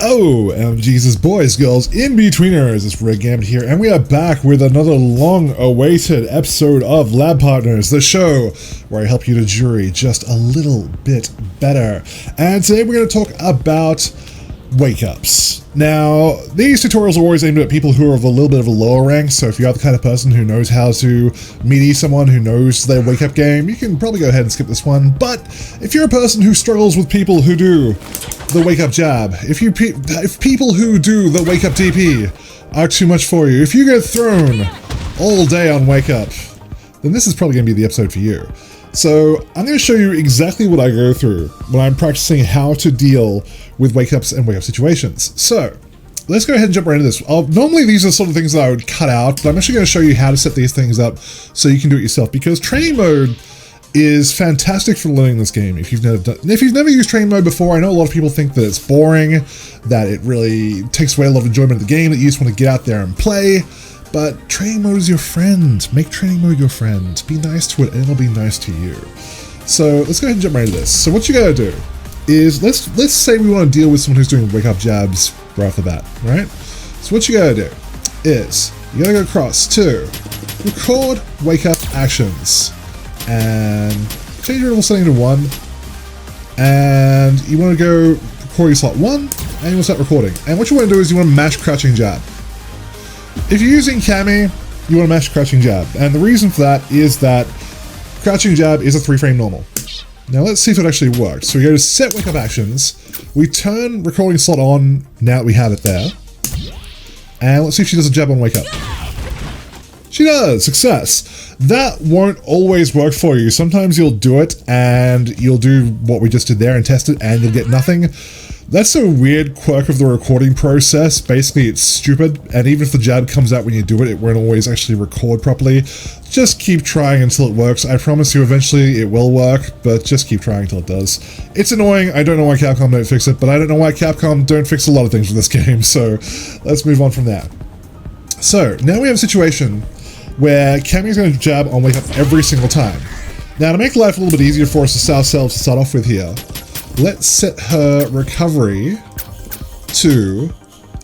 Oh, Jesus, boys, girls, in-betweeners, it's Red Gambit here, and we are back with another long-awaited episode of Lab Partners, the show where I help you to jury just a little bit better. And today we're going to talk about wake-ups. Now, these tutorials are always aimed at people who are of a little bit of a lower rank, so if you're the kind of person who knows how to meatie someone who knows their wake-up game, you can probably go ahead and skip this one. But if you're a person who struggles with people who do the wake-up jab, if people who do the wake-up DP are too much for you, if you get thrown all day on wake-up, then this is probably going to be the episode for you. So I'm going to show you exactly what I go through when I'm practicing how to deal with wake-ups and wake-up situations. So let's go ahead and jump right into this. Normally these are sort of things that I would cut out, but I'm actually going to show you how to set these things up so you can do it yourself, because training mode is fantastic for learning this game. If you've never used training mode before, I know a lot of people think that it's boring, that it really takes away a lot of enjoyment of the game, that you just want to get out there and play. But training mode is your friend. Make training mode your friend. Be nice to it and it'll be nice to you. So let's go ahead and jump right into this. So what you gotta do is, let's say we want to deal with someone who's doing wake up jabs right off the bat, right? So what you gotta do is, you gotta go across to record wake up actions and change your level setting to 1, and you want to go recording slot 1 and you want to start recording. And what you want to do is you want to mash crouching jab. If you're using Cami, you want to mash crouching jab, and the reason for that is that crouching jab is a 3-frame normal. Now let's see if it actually works. So we go to set wake up actions, we turn recording slot on now that we have it there, and let's see if she does a jab on wake up. She does! Success! That won't always work for you. Sometimes you'll do it and you'll do what we just did there and test it and you'll get nothing. That's a weird quirk of the recording process. Basically, it's stupid, and even if the jab comes out when you do it, it won't always actually record properly. Just keep trying until it works. I promise you eventually it will work, but just keep trying until it does. It's annoying. I don't know why Capcom don't fix it, but I don't know why Capcom don't fix a lot of things with this game, so let's move on from that. So, now we have a situation where Cami's going to jab on wake up every single time. Now, to make life a little bit easier for us ourselves to start off with here, let's set her recovery to,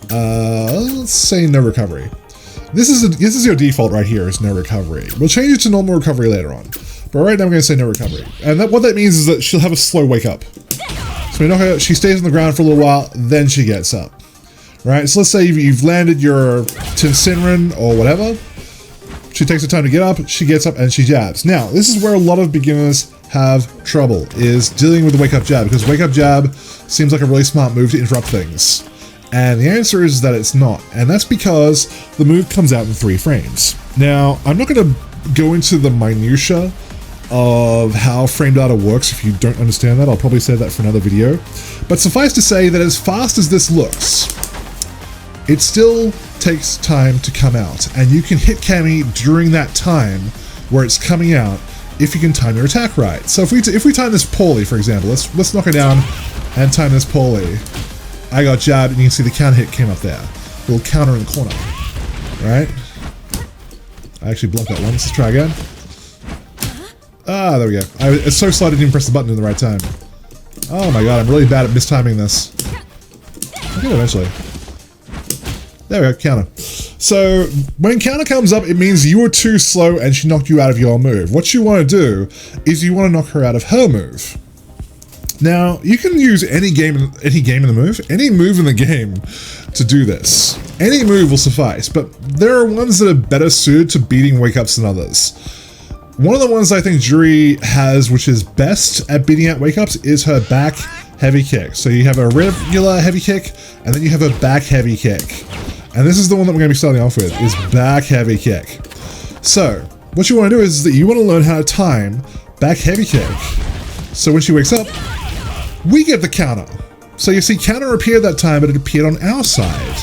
let's say no recovery. This is your default right here, is no recovery. We'll change it to normal recovery later on, but right now I'm going to say no recovery. And what that means is that she'll have a slow wake up. So we knock her, she stays on the ground for a little while, then she gets up. Right, so let's say you've landed your Tinsinrin or whatever. She takes the time to get up, she gets up and she jabs. Now, this is where a lot of beginners have trouble, is dealing with the wake up jab, because wake up jab seems like a really smart move to interrupt things. And the answer is that it's not, and that's because the move comes out in 3 frames. Now, I'm not going to go into the minutia of how frame data works. If you don't understand that, I'll probably save that for another video. But suffice to say that as fast as this looks, it still takes time to come out, and you can hit Cami during that time where it's coming out if you can time your attack right. So if we time this poorly, for example, let's knock her down and time this poorly. I got jabbed, and you can see the counter hit came up there. A little counter in the corner, right? I actually blocked that one. Let's try again. Ah, there we go. It's so slow I didn't even press the button in the right time. Oh my god, I'm really bad at mistiming this. I'll get it eventually. There we go, counter. So, when counter comes up, it means you were too slow and she knocked you out of your move. What you want to do is you want to knock her out of her move. Now, you can use any move in the game to do this. Any move will suffice, but there are ones that are better suited to beating wake-ups than others. One of the ones I think Juri has, which is best at beating out wake-ups, is her back heavy kick. So you have a regular heavy kick, and then you have a back heavy kick. And this is the one that we're going to be starting off with, is back heavy kick. So, what you want to do is that you want to learn how to time back heavy kick. So when she wakes up, we get the counter. So you see counter appeared that time, but it appeared on our side.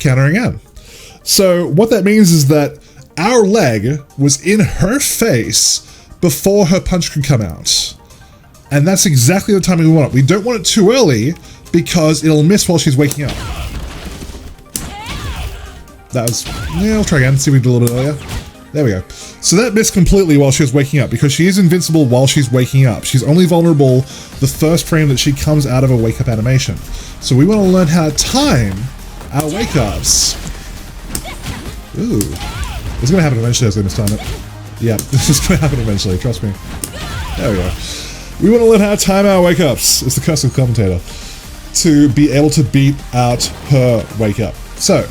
Counter again. So what that means is that our leg was in her face before her punch could come out. And that's exactly the timing we want it. We don't want it too early, because it'll miss while she's waking up. That was, yeah, I'll try again, see if we do a little bit earlier. There we go. So that missed completely while she was waking up, because she is invincible while she's waking up. She's only vulnerable the first frame that she comes out of a wake up animation. So we want to learn how to time our wake ups. Ooh. It's going to happen eventually. I was going to mistime it. Yeah, this is going to happen eventually, trust me. There we go. We want to learn how to time our wake ups. It's the curse of the commentator. To be able to beat out her wake up. So,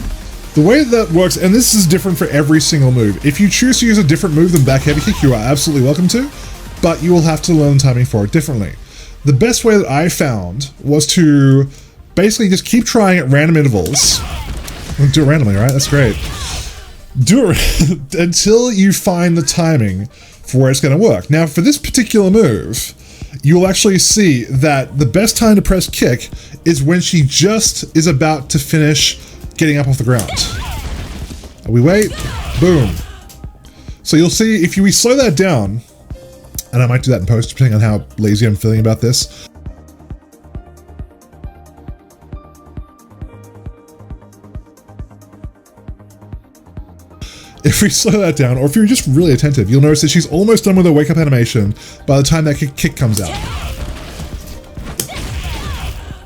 the way that works, and this is different for every single move. If you choose to use a different move than back heavy kick, you are absolutely welcome to, but you will have to learn timing for it differently. The best way that I found was to basically just keep trying at random intervals. Do it randomly, right? That's great. Do it until you find the timing for where it's going to work. Now, for this particular move, you'll actually see that the best time to press kick is when she just is about to finish getting up off the ground. We wait, boom. So you'll see if we slow that down, and I might do that in post depending on how lazy I'm feeling about this. If we slow that down, or if you're just really attentive, you'll notice that she's almost done with her wake up animation by the time that kick comes out.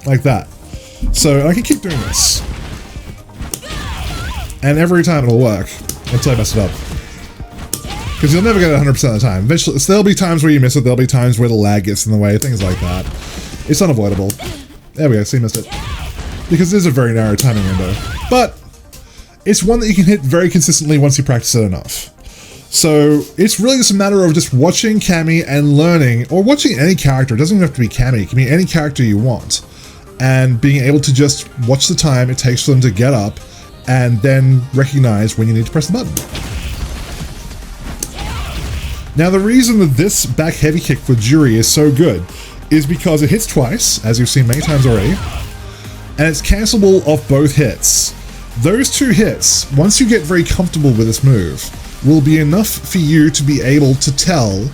Like that. So I can keep doing this. And every time it'll work until I mess it up. Because you'll never get it 100% of the time. Eventually, so there'll be times where you miss it, there'll be times where the lag gets in the way, things like that. It's unavoidable. There we go, see, missed it. Because it is a very narrow timing window. But it's one that you can hit very consistently once you practice it enough. So it's really just a matter of just watching Cammy and learning, or watching any character. It doesn't even have to be Cammy, it can be any character you want. And being able to just watch the time it takes for them to get up and then recognize when you need to press the button. Now the reason that this back heavy kick for Juri is so good is because it hits twice, as you've seen many times already, and it's cancelable off both hits. Those two hits, once you get very comfortable with this move, will be enough for you to be able to tell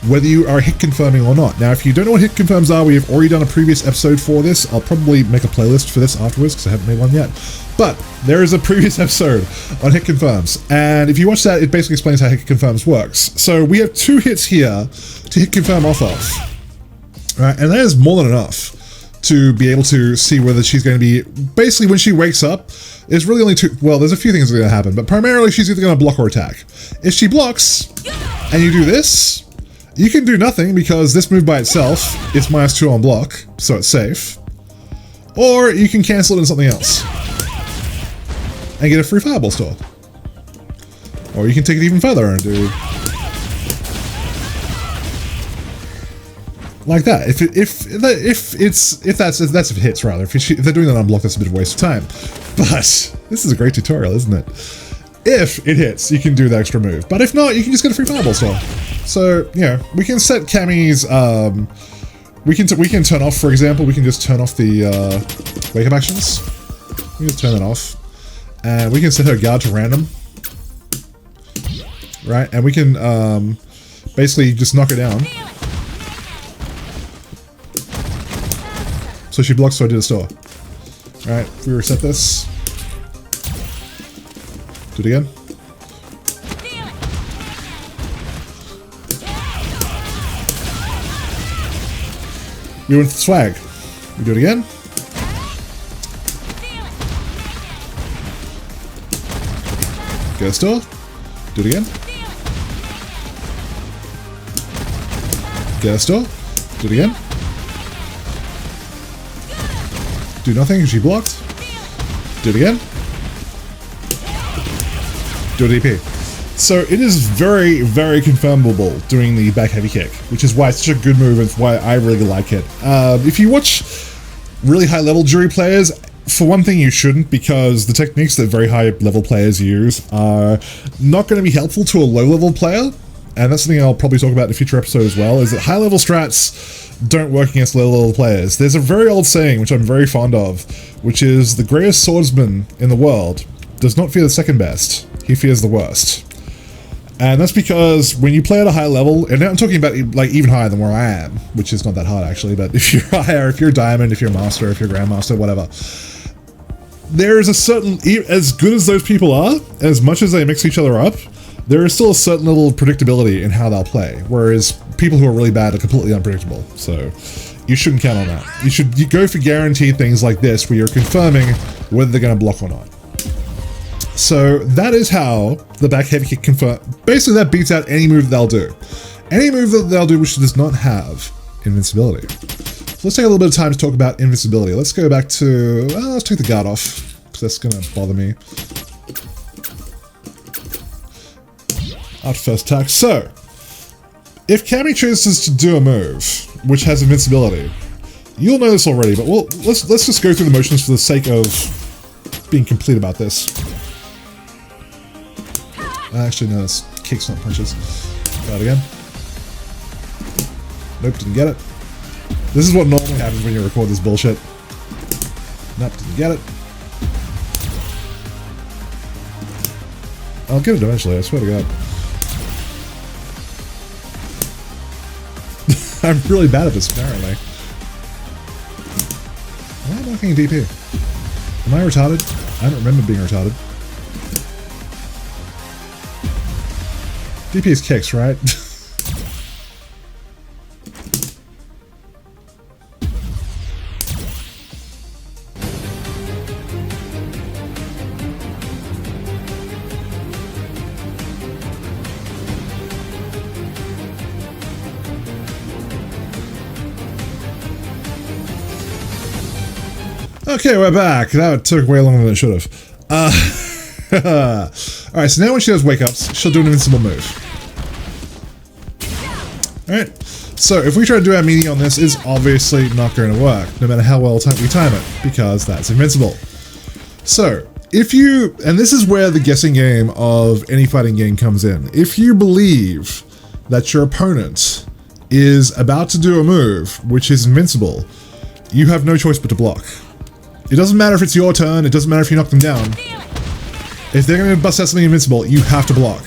whether you are hit confirming or not. Now, if you don't know what hit confirms are, we have already done a previous episode for this. I'll probably make a playlist for this afterwards because I haven't made one yet. But there is a previous episode on hit confirms, and if you watch that, it basically explains how hit confirms works. So we have two hits here to hit confirm off of, right? And that is more than enough to be able to see whether she's going to be, basically when she wakes up, there's really only two, well, there's a few things that are going to happen, but primarily she's either going to block or attack. If she blocks, and you do this, you can do nothing because this move by itself is -2 on block, so it's safe. Or you can cancel it into something else and get a free fireball store. Or you can take it even further and do like that. If that's if it hits, rather. If they're doing that on block, that's a bit of a waste of time. But this is a great tutorial, isn't it? If it hits, you can do the extra move. But if not, you can just get a free fireball store. So, you know, we can set Cammy's, we can turn off, for example, we can just turn off the wake up actions. We can just turn that off. And we can set her guard to random. Right? And we can basically just knock her down. So she blocks, so I did a store. Alright, if we reset this. Do it again. We went with the swag. We do it again. Get a store. Do it again. Get a store. Do it again. Do nothing because she blocked. Do it again. Do a DP. So it is very, very confirmable doing the back heavy kick, which is why it's such a good move and why I really like it. If you watch really high level Juri players, for one thing you shouldn't, because the techniques that very high level players use are not going to be helpful to a low level player. And that's something I'll probably talk about in a future episode as well, is that high level strats don't work against low level players. There's a very old saying, which I'm very fond of, which is the greatest swordsman in the world does not fear the second best, he fears the worst. And that's because when you play at a high level, and I'm talking about like even higher than where I am, which is not that hard actually, but if you're higher, if you're diamond, if you're master, if you're grandmaster, whatever, there is a certain, as good as those people are, as much as they mix each other up, there is still a certain level of predictability in how they'll play, whereas people who are really bad are completely unpredictable. So you shouldn't count on that. You go for guaranteed things like this, where you're confirming whether they're going to block or not. So that is how the Backheavy can confirm. Basically, that beats out any move that they'll do. Any move that they'll do which does not have invincibility. So let's take a little bit of time to talk about invincibility. Let's go back to, well, let's take the guard off, because that's going to bother me. After first attack. So, if Cammy chooses to do a move which has invincibility, you'll know this already, but let's just go through the motions for the sake of being complete about this. Actually, no, it's kicks, not punches. Try it again. Nope, didn't get it. This is what normally happens when you record this bullshit. Nope, didn't get it. I'll get it eventually, I swear to God. I'm really bad at this, apparently. Why am I not getting DP? Am I retarded? I don't remember being retarded. DP is kicks, right? Okay, we're back. That took way longer than it should have. Alright, so now when she does wake-ups, she'll do an invincible move. Alright, so if we try to do our meaty on this, it's obviously not going to work, no matter how well we time it, because that's invincible. So, if you, and this is where the guessing game of any fighting game comes in, if you believe that your opponent is about to do a move which is invincible, you have no choice but to block. It doesn't matter if it's your turn, it doesn't matter if you knock them down. If they're going to bust out something invincible, you have to block.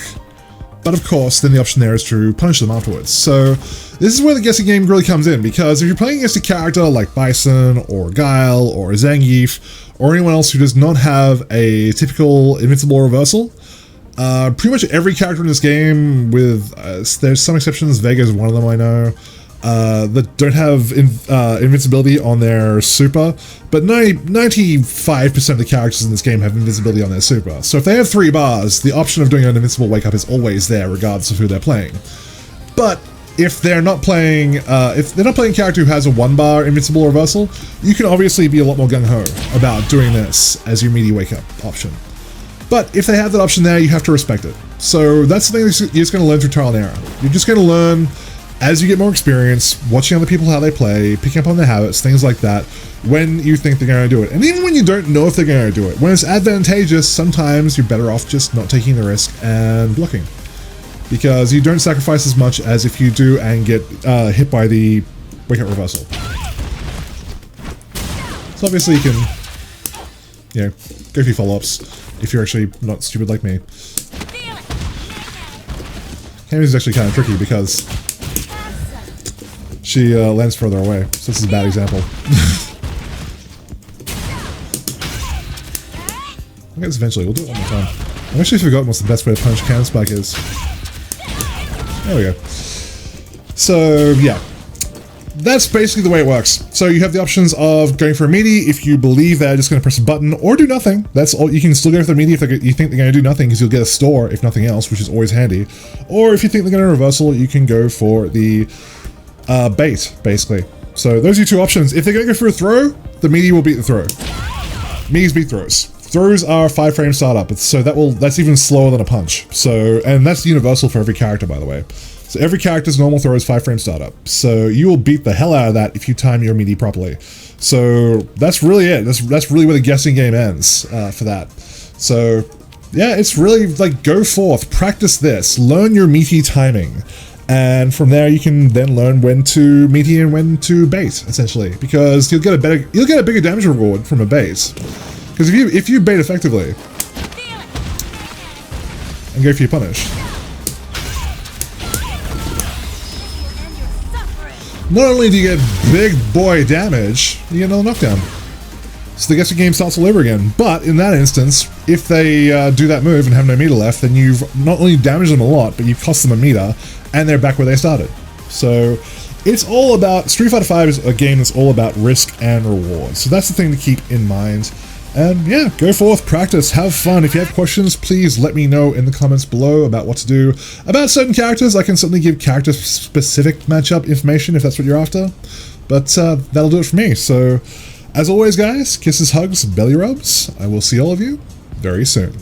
But of course, then the option there is to punish them afterwards. So this is where the guessing game really comes in, because if you're playing against a character like Bison, or Guile, or Zangief, or anyone else who does not have a typical invincible reversal, pretty much every character in this game, with there's some exceptions, Vega is one of them I know, that don't have invincibility on their super, but 95% of the characters in this game have invincibility on their super. So if they have 3 bars, the option of doing an invincible wake up is always there, regardless of who they're playing. But if they're not playing, a character who has a 1-bar invincible reversal, you can obviously be a lot more gung-ho about doing this as your meaty wake up option. But if they have that option there, you have to respect it. So that's the thing you're just going to learn through trial and error. You're just going to learn as you get more experience, watching other people how they play, picking up on their habits, things like that, when you think they're going to do it. And even when you don't know if they're going to do it, when it's advantageous, sometimes you're better off just not taking the risk and blocking. Because you don't sacrifice as much as if you do and get hit by the wake-up reversal. So obviously you can, you know, go for your follow-ups if you're actually not stupid like me. Cammy's is actually kind of tricky because she lands further away, so this is a bad example. I guess eventually, we'll do it one more time. I've actually forgotten what the best way to punish cannon spike is. There we go. So, yeah. That's basically the way it works. So you have the options of going for a meaty if you believe they're just going to press a button, or do nothing. That's all. You can still go for the meaty if you think they're going to do nothing, because you'll get a store if nothing else, which is always handy. Or if you think they're going to reversal, you can go for the bait, basically. So those are your 2 options. If they're going to go for a throw, the meaty will beat the throw. Meaties beat throws. Throws are 5-frame startup, so that's even slower than a punch. So, and that's universal for every character, by the way. So every character's normal throw is 5-frame startup. So you will beat the hell out of that if you time your meaty properly. So that's really it. That's really where the guessing game ends for that. So yeah, it's really like, go forth, practice this, learn your meaty timing. And from there, you can then learn when to meaty and when to bait, essentially, because you'll get a bigger damage reward from a bait. Because if you bait effectively and go for your punish, not only do you get big boy damage, you get another knockdown. So the guess your game starts all over again. But in that instance, if they do that move and have no meter left, then you've not only damaged them a lot, but you've cost them a meter, and they're back where they started. So it's all about, Street Fighter V is a game that's all about risk and reward. So that's the thing to keep in mind. And yeah, go forth, practice, have fun. If you have questions, please let me know in the comments below about what to do. About certain characters, I can certainly give character-specific matchup information if that's what you're after. But that'll do it for me. So, as always guys, kisses, hugs, belly rubs. I will see all of you very soon.